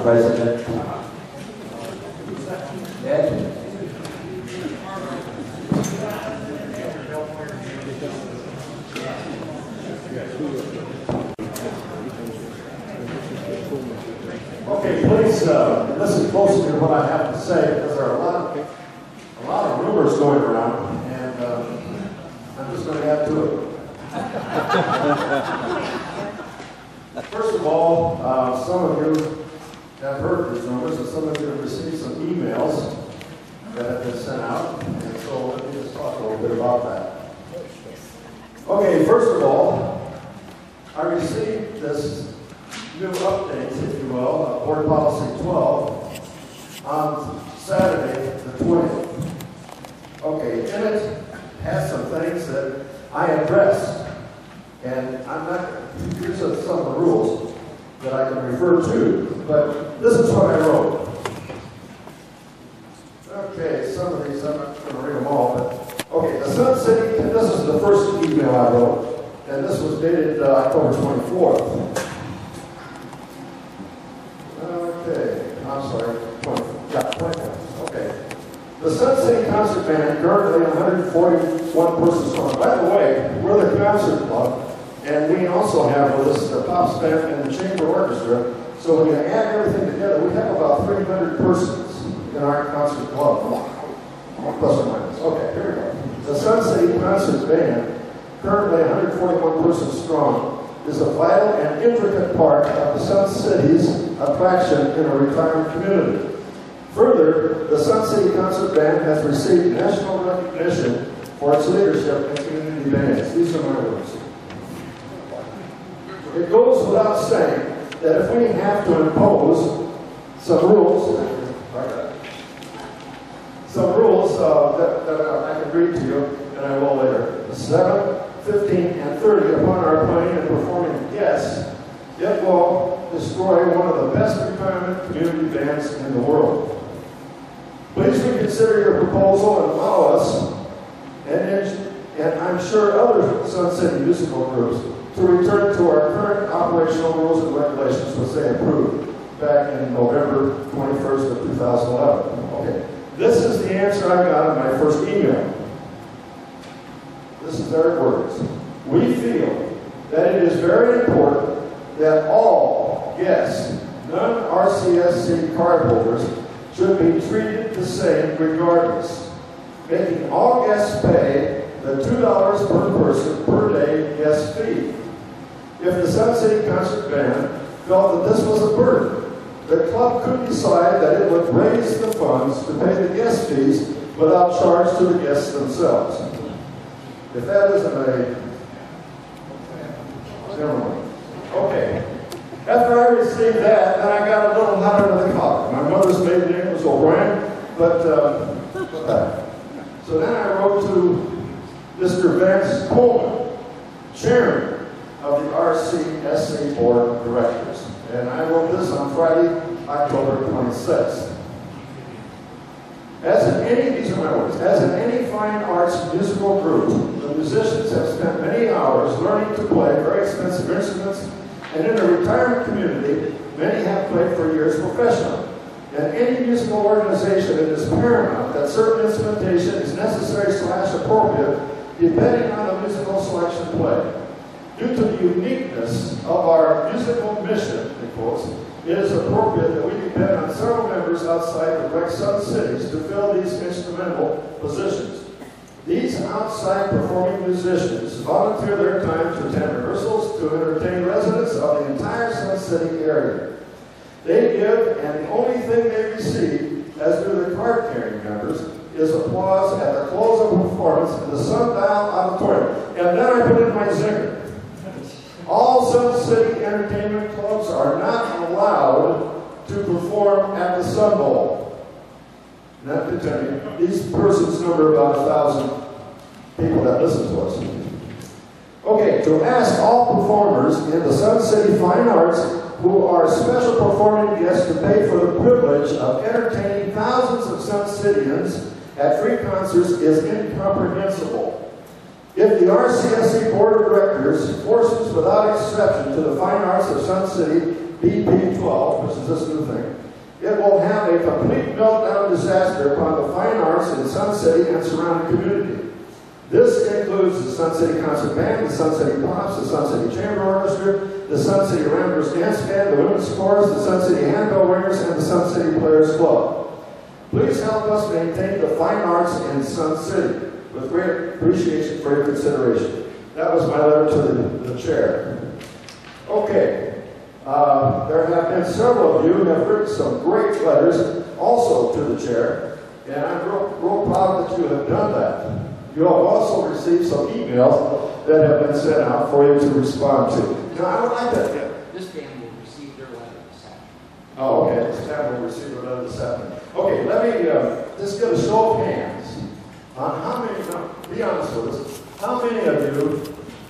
Council President. Ed? Okay, please listen closely to what I have to say, because there are a lot of rumors going around, and I'm just going to add to it. First of all, some of you have heard these rumors, and some of you have received some emails that have been sent out, and so let me just talk a little bit about that. Okay, first of all, I received this new updates, if you will, of Board Policy 12 on Saturday the 20th. Okay, in it has some things that I addressed, and here's some of the rules that I can refer to, but this is what I wrote. Okay, some of these, I'm not going to read them all, but okay, the Sun City, and this is the first email I wrote, and this was dated October 24th. Okay, I'm sorry, 20th. Okay. The Sun City Concert Band, currently 141 persons strong. By the way, we're the concert club, and we also have with us the pop band and the chamber orchestra. So when you add everything together, we have about 300 persons in our concert club. Plus or minus. Okay, here we go. The Sun City Concert Band, currently 141 persons strong, is a vital and intricate part of the Sun City's attraction in a retirement community. Further, the Sun City Concert Band has received national recognition for its leadership in community bands. These are my words. It goes without saying that if we have to impose some rules that I can read to you, and I will later. 7, 15, and 30 upon our playing and performing guests, it will destroy one of the best retirement community bands in the world. Please reconsider your proposal and allow us, and I'm sure other Sun City musical groups, to return to our current operational rules and regulations which they approved back in November 21st of 2011. Okay, this is the answer I got in my first email. This is their words. We feel that it is very important that all guests, non-RCSC cardholders, should be treated the same regardless, making all guests pay the $2 per person per day guest fee. If the Sun City Concert Band felt that this was a burden, the club could decide that it would raise the funds to pay the guest fees without charge to the guests themselves. If that isn't a... Never mind. Okay. After I received that, then I got a little hot under the collar. My mother's maiden name was O'Brien, but so then I wrote to Mr. Vance Coleman, chairman of the RCSC Board of Directors. And I wrote this on Friday, October 26th. These are my words, as in any fine arts musical group, the musicians have spent many hours learning to play very expensive instruments, and in a retirement community, many have played for years professionally. In any musical organization, it is paramount that certain instrumentation is necessary / appropriate, depending on the musical selection played. Due to the uniqueness of our musical mission, in quotes, it is appropriate that we depend on several members outside the direct Sun Cities to fill these instrumental positions. These outside performing musicians volunteer their time to attend rehearsals to entertain residents of the entire Sun City area. They give, and the only thing they receive, as do the card-carrying members, is applause at the close of a performance in the Sundial Auditorium. And then I put in my zinger. All Sun City entertainment clubs are not allowed to perform at the Sun Bowl. Not to tell you, these persons number about 1,000 people that listen to us. Okay, to ask all performers in the Sun City Fine Arts who are special performing guests to pay for the privilege of entertaining thousands of Sun Cityans at free concerts is incomprehensible. If the RCSC Board of Directors forces without exception to the Fine Arts of Sun City BP12, which is this new thing, it will have a complete meltdown disaster upon the fine arts in Sun City and surrounding community. This includes the Sun City Concert Band, the Sun City Pops, the Sun City Chamber Orchestra, the Sun City Ramblers Dance Band, the Women's Chorus, the Sun City Handbell Ringers, and the Sun City Players Club. Please help us maintain the fine arts in Sun City. With great appreciation for your consideration. That was my letter to the chair. Okay. There have been several of you who have written some great letters also to the chair, and I'm real proud that you have done that. You have also received some emails that have been sent out for you to respond to. Now, I would like that. This band will receive their letter this afternoon. Oh, okay. This band will receive their letter this afternoon. Okay, let me just get a show of hands on how many, now, be honest with us, how many of you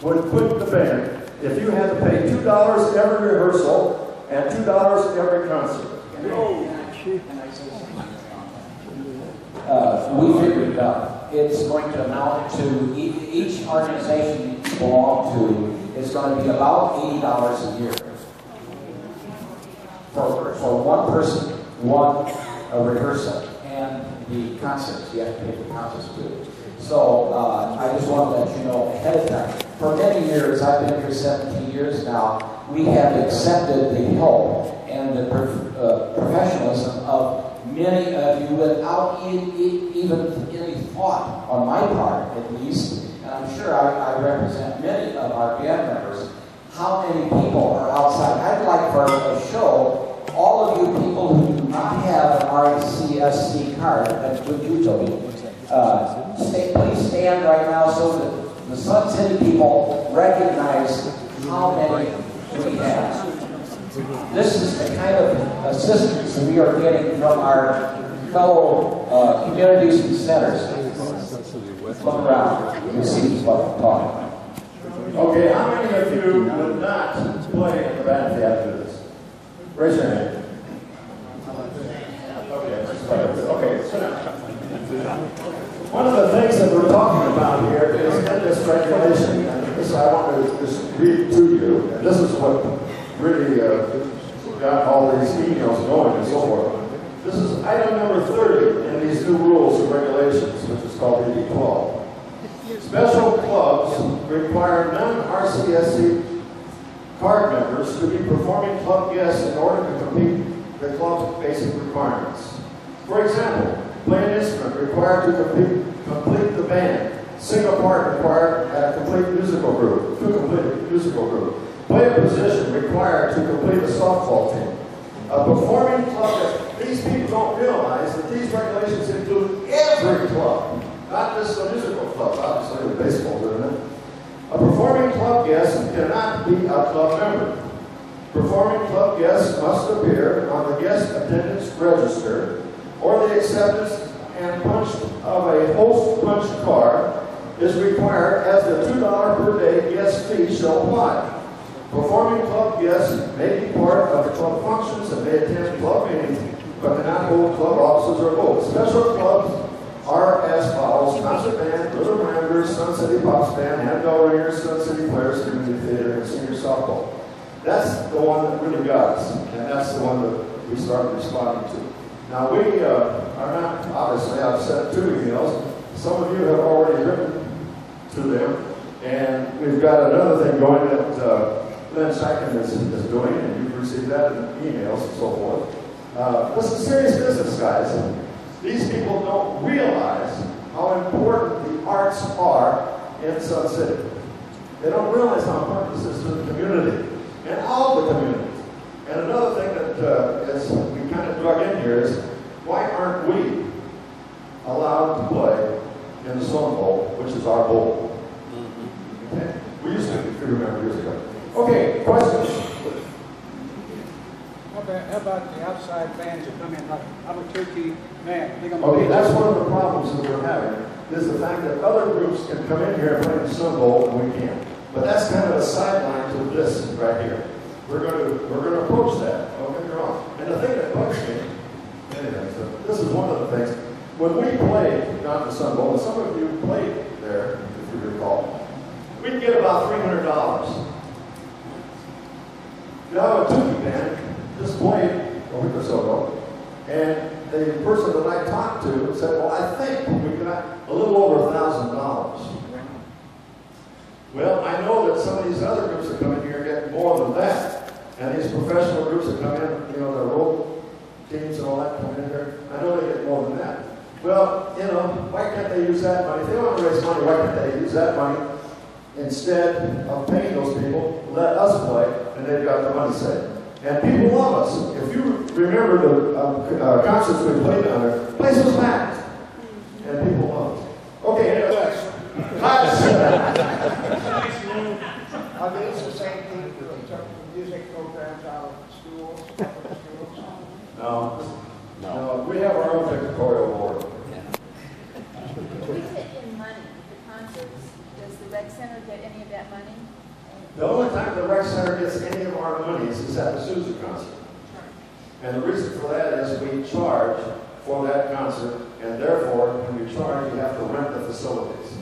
would quit the band if you had to pay $2 every rehearsal and $2 every concert? We figured it out. It's going to amount to, each organization you belong to is going to be about $80 a year. For one person, one rehearsal. And the concerts, you have to pay for concerts too. So I just want to let you know ahead of time. For many years, I've been here 17 years now, we have accepted the help and the professionalism of many of you without even any thought on my part, at least. And I'm sure I represent many of our band members. How many people are outside? I'd like for a show. All of you people who do not have an RCSC card, that's what you told me, please stand right now so that the Sun City people recognize how many we have. This is the kind of assistance that we are getting from our fellow communities and centers. Look around, you see what I'm talking about. Okay, how many of you would not play in the band after this? Raise your hand. Okay, sit down. One of the things that we're talking about here is in this regulation, and this I want to just read to you, and this is what really got all these emails going and so forth. This is item number 30 in these new rules and regulations, which is called ED12. Special clubs require non-RCSC card members to be performing club guests in order to complete the club's basic requirements. For example, play an instrument required to complete the band, sing a part required at a complete musical group, play a position required to complete a softball team. A performing club, these people don't realize that these regulations include every club, not just the musical clubs, obviously the baseball, isn't it? A performing club guest cannot be a club member. Performing club guests must appear on the guest attendance register or the acceptance and punch of a host punch card is required as the $2 per day guest fee shall apply. Performing club guests may be part of the club functions and may attend club meetings, but cannot hold club offices or votes. Special clubs are as follows: Concert Band, Little Ramblers, Sun City Pops Band, Handbell Ringers, Sun City Players, Community Theater, and Senior Softball. That's the one that really got us, and that's the one that we started responding to. Now, we are not, obviously, I've sent 2 emails. Some of you have already written to them, and we've got another thing going that Lynn Sacken is doing, and you've received that in emails and so forth. This is serious business, guys. These people don't realize how important the arts are in Sun City. They don't realize how important this is to the community and all the communities. And another thing that is we kind of drug in here is, why aren't we allowed to play in the Sun Bowl, which is our bowl? Okay. We used to, if you remember, years ago. Okay, questions? How about the outside bands that come in, like Albuquerque band? Okay, that's one of the problems that we're having, is the fact that other groups can come in here and play the Sun Bowl and we can't. But that's kind of a sideline to this right here. We're going to approach that. Don't get me wrong. And the thing that bugs me, anyway, so this is one of the things. When we played, not the Sun Bowl, and some of you played there, if you recall, Awatuki band just played a week or so ago, and the person that I talked to said, well, I think we got a little over $1,000. Well, I know that some of these other groups that come in here get more than that. And these professional groups that come in, you know, the road teams and all that come in here, I know they get more than that. Well, you know, why can't they use that money? If they want to raise money, why can't they use that money instead of paying those people, let us play, and they've got the money saved. And people love us. If you remember the concerts we played down there, the place was packed. And people love us. Okay, anyway. Are these the same thing that they took the music programs out of schools, public schools? No, we have our own pictorial board. We put in money, the concerts, does the rec center get any of that money? The only time the rec center gets any of our monies is at the Sousa concert. And the reason for that is we charge for that concert, and therefore, when we charge, we have to rent the facilities.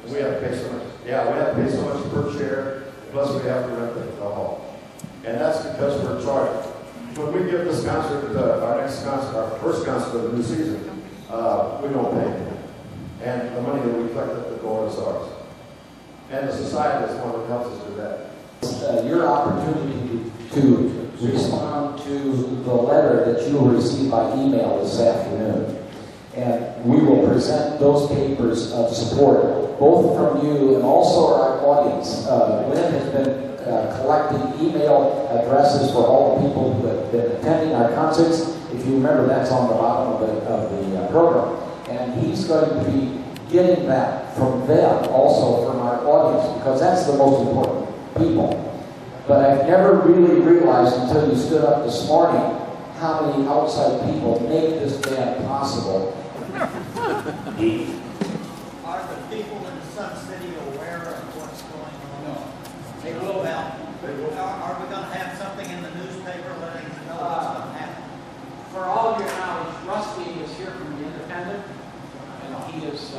And we have to pay so much. Yeah, we have to pay so much per chair, plus we have to rent the hall. And that's because we're charged. When we give this concert, our next concert, our first concert of the new season, we don't pay. And the money that we collect at the door is ours. And the society is one that helps us do that. Your opportunity to respond to the letter that you will receive by email this afternoon. And we will present those papers of support, both from you and also our audience. Lynn has been collecting email addresses for all the people who have been attending our concerts. If you remember, that's on the bottom of the program. And he's going to be getting that from them, also from our audience, because that's the most important people. But I've never really realized until you stood up this morning how many outside people make this band possible. Are the people in Sun City aware of what's going on? No. They will help. Are we going to have something in the newspaper letting us know what's going to happen? For all of your knowledge, Rusty is here from the Independent, and he is.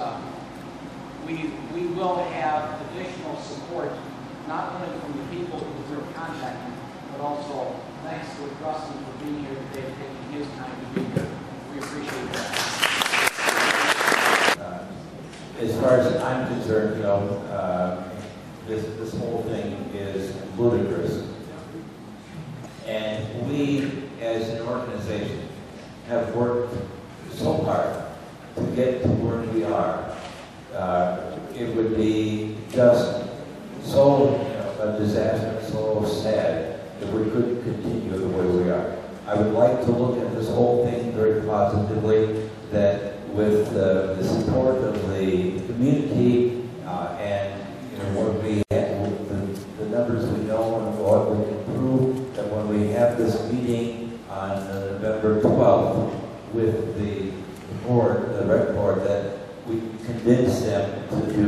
We will have additional support, not only from the people who are contacting, but also thanks to Rusty for being here today, taking his time to be here. We appreciate that. As far as I'm concerned, you know, this whole thing is ludicrous. And we, as an organization, have worked so hard to get to where we are. It would be just so, you know, a disaster, so sad that we couldn't continue the way we are. I would like to look at this whole thing very positively, that with the support of the community and, you know, what we have, the numbers we know and what we can prove, that when we have this meeting on November 12th with the board, the rec board, that we convince them to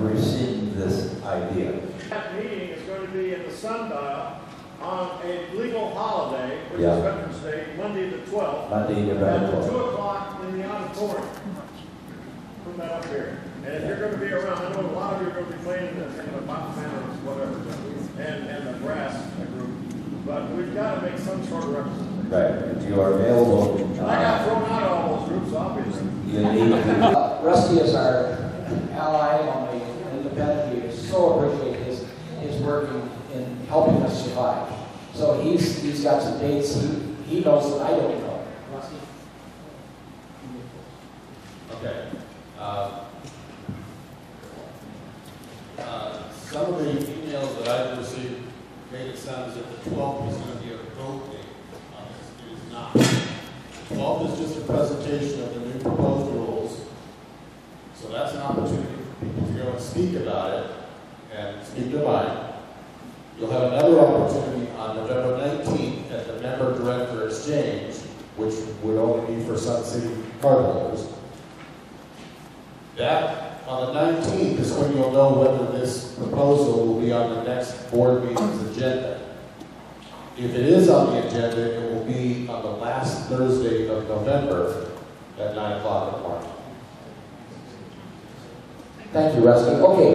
rescind this idea. That meeting is going to be in the sundial on a legal holiday, which is Veterans Day, Monday the 12th. Monday, November 12th. At 2 o'clock in the auditorium. Put that up here. And if you're going to be around, I know a lot of you are going to be playing in the bottom band or whatever, and the brass group. But we've got to make some sort of representation. Right. If you are available. I got thrown out of all those groups, obviously. You need to. Rusty is our ally on the Independent. We so appreciate his work in helping us survive. So he's got some dates he knows that I don't know. Rusty? Okay. Some of the emails that I've received made it sound as if the 12th is going to be a vote date on this. It is not. The 12th is just a presentation of the new proposed rules. So that's an opportunity for people to go and speak about it and speak their mind. You'll have another opportunity on November 19th at the Member Director Exchange, which would only be for Sun City cardholders. That, on the 19th, is when you'll know whether this proposal will be on the next board meeting's agenda. If it is on the agenda, it will be on the last Thursday of November at 9 o'clock in the morning. Thank you, Rusty. Okay,